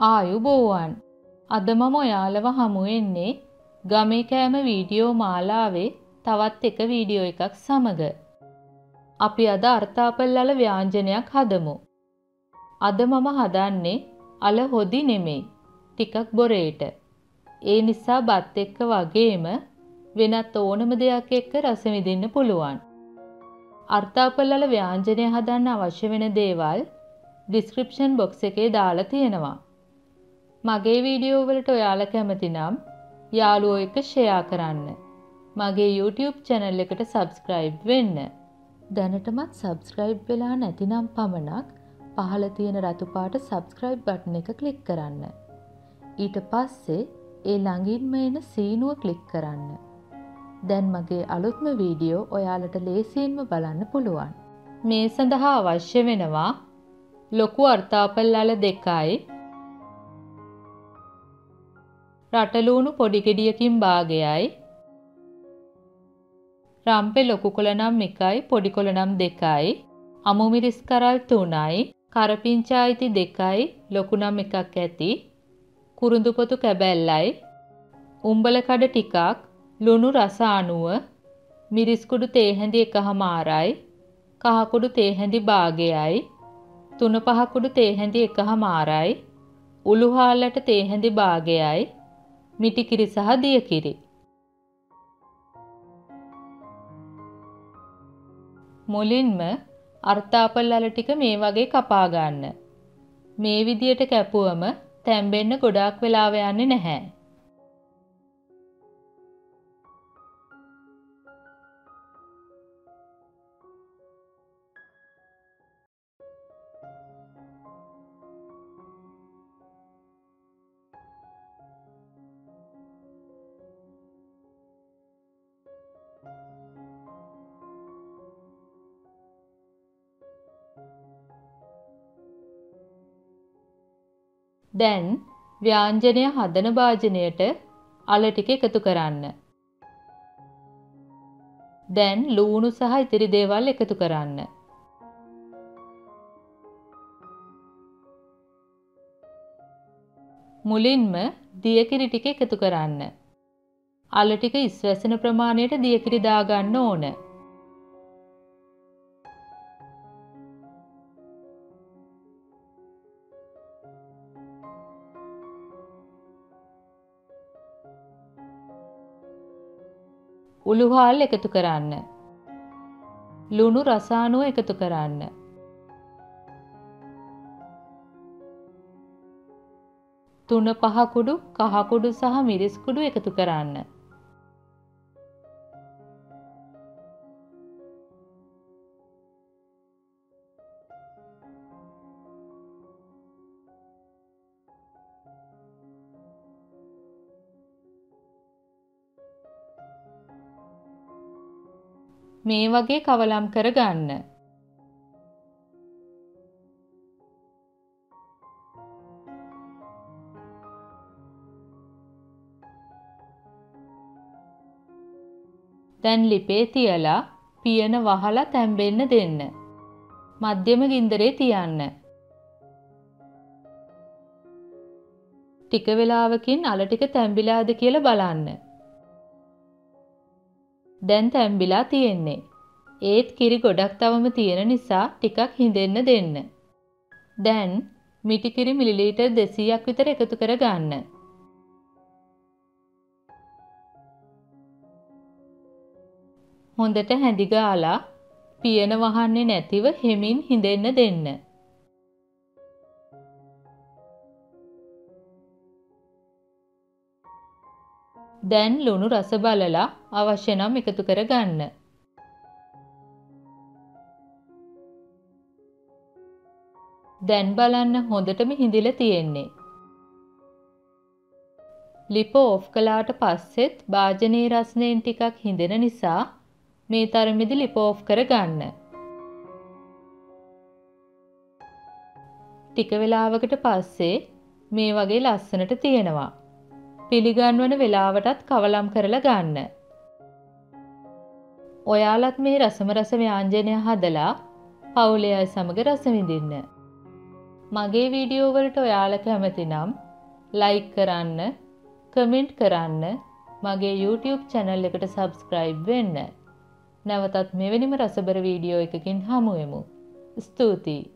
ආයුබෝවන්. අද මම ඔයාලව හමු වෙන්නේ ගමේ කෑම වීඩියෝ මාලාවේ තවත් එක වීඩියෝ එකක් සමග. අපි අද අර්ථාපල්ලල ව්‍යාංජනයක් හදමු. අද මම හදන්නේ අල හොදි නෙමෙයි. ටිකක් බොරේට. ඒ නිසා බත් එක්ක වගේම වෙනත් ඕනම දෙයක් එක්ක රස විඳින්න පුළුවන්. අර්ථාපල්ලල ව්‍යාංජනය හදන්න අවශ්‍ය වෙන දේවල් ඩිස්ක්‍රිප්ෂන් බොක්ස් එකේ දාලා තියෙනවා. මගේ වීඩියෝ වලට ඔයාලා කැමති නම් යාළුවෝ එක්ක ෂෙයා කරන්න. මගේ YouTube channel එකට subscribe වෙන්න. දැනටමත් subscribe වෙලා නැතිනම් පමණක් පහළ තියෙන රතු පාට subscribe button එක click කරන්න. ඊට පස්සේ ඒ ළඟින්ම එන සීනුව click කරන්න. දැන් මගේ අලුත්ම වීඩියෝ ඔයාලට ලේසියෙන්ම බලන්න පුළුවන්. මේ සඳහා අවශ්‍ය වෙනවා ලොකු අර්ථාපල්ලල 2යි රටලූණු පොඩි ගෙඩියකින් භාගයයි රම්පෙ ලොකු කොළ නම් 1යි පොඩි කොළ නම් 2යි අමු මිරිස් කරල් 3යි කරපිංචා අයිති 2යි ලොකු නම් 1ක් ඇති කුරුඳු පොතු කැබැල්ලයි උම්බල කඩ ටිකක් ලුණු රස අණුව මිරිස් කුඩු තේ හැඳි 1/4යි කහ කුඩු තේ හැඳි භාගයයි 3-5 කුඩු තේ හැඳි 1/4යි උළු හාල්ලට තේ හැඳි භාගයයි මිටි කිරි සහ දිය කිරි. මුලින්ම අර්ථාපල්ලල ටික මේ වගේ කපා ගන්න. මේ විදියට කැපුවම තැම්බෙන්න ගොඩාක් වෙලාව යන්නේ නැහැ. දැන් ව්‍යාංජනය හදන භාජනයට අල ටික එකතු කරන්න. දැන් ලූණු සහ ඉතිරි දේවල් එකතු කරන්න. මුලින්ම දියකිරි ටික එකතු කරන්න. අල ටික ඉස්වැසෙන ප්‍රමාණයට දියකිරි දාගන්න ඕන. උළු හාල් එකතු කරන්න. ලුණු රස අණුව එකතු කරන්න. තුන පහ කුඩු කහ කුඩු සහ මිරිස් කුඩු එකතු කරන්න. මේ වගේ කවලම් කර ගන්න. දැන් ලිපේ තියලා පියන වහලා තැම්බෙන්න දෙන්න. මධ්‍යම ගින්දරේ තියන්න. ටික වෙලාවකින් අල ටික තැම්බිලාද කියලා බලන්න. දැන් තැම්බිලා තියෙන්නේ. ඒත් කිරි ගොඩක් තවම තියෙන නිසා ටිකක් හිඳෙන්න දෙන්න. දැන් මිටි කිරි මිලිලීටර් 200ක් විතර එකතු කර ගන්න. හොඳට හැඳි ගාලා පියන වහන්නේ නැතිව හෙමින් හිඳෙන්න දෙන්න. දැන් ලුණු රස බලලා අවශ්‍ය නම් එකතු කර ගන්න. දැන් බලන්න හොඳටම හිඳිලා තියෙන්නේ. ලිප ඕෆ් කළාට පස්සෙත් භාජනයේ රස්නයෙන් ටිකක් හිඳෙන නිසා මේ තරමේදී ලිප ඕෆ් කර ගන්න. ටික වෙලාවකට පස්සේ මේ වගේ ලස්සනට තියෙනවා. පිළිගන්වන වෙලාවටත් කවලම් කරලා ගන්න. ඔයාලත් මේ රසම රස ව්‍යාංජනය හදලා පවුලේ අය සමග රස විඳින්න. මගේ වීඩියෝ වලට ඔයාලා කැමති නම් ලයික් කරන්න, කමෙන්ට් කරන්න, මගේ YouTube channel එකට subscribe වෙන්න. නැවතත් මෙවැනිම රසබර වීඩියෝ එකකින් හමු වෙමු. ස්තුතියි.